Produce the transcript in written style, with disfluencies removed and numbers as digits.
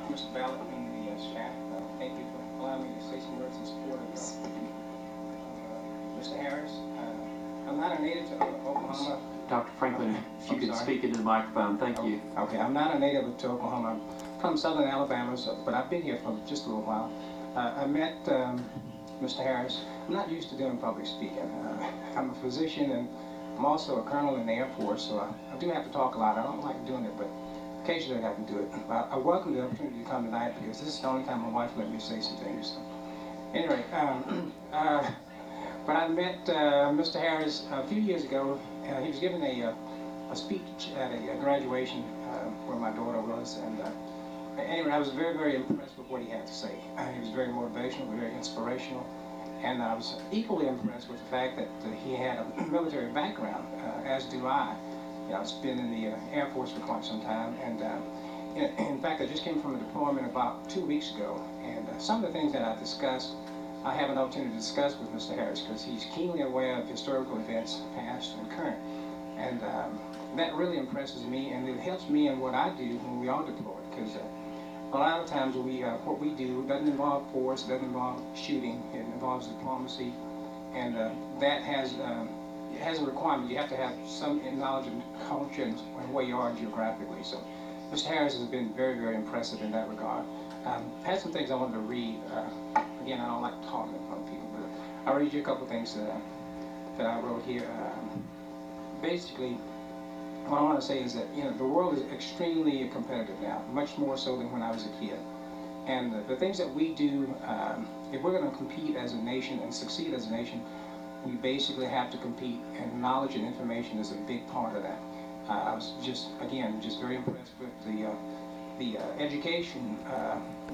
Mr. Ballard and the staff. Thank you for allowing me to say some words in support of Mr. Harris. I'm not a native to Oklahoma. Dr. Franklin, if you could speak into the microphone, thank you. Okay, I'm not a native to Oklahoma. I'm from southern Alabama, but I've been here for just a little while. I met Mr. Harris. I'm not used to doing public speaking. I'm a physician and I'm also a colonel in the Air Force, so I do have to talk a lot. I don't like doing it, but occasionally I can do it. I welcome the opportunity to come tonight because this is the only time my wife let me say some things. So. Anyway, but I met Mr. Harris a few years ago. He was giving a speech at a graduation where my daughter was, and anyway, I was very, very impressed with what he had to say. He was very motivational, very inspirational, and I was equally impressed with the fact that he had a military background, as do I. I've been in the Air Force for quite some time, and in fact, I just came from a deployment about 2 weeks ago, and some of the things that I discussed, I have an opportunity to discuss with Mr. Harris because he's keenly aware of historical events, past and current, and that really impresses me, and it helps me in what I do when we are deployed, because a lot of times what we do doesn't involve force, doesn't involve shooting, it involves diplomacy, and that has it has a requirement. You have to have some knowledge of culture and where you are geographically. So Mr. Harris has been very, very impressive in that regard. I had some things I wanted to read. Again, I don't like talking in front of people, but I'll read you a couple things that I wrote here. Basically, what I want to say is that the world is extremely competitive now, much more so than when I was a kid. And the things that we do, if we're going to compete as a nation and succeed as a nation, we basically have to compete, and knowledge and information is a big part of that. I was just very impressed with the education, the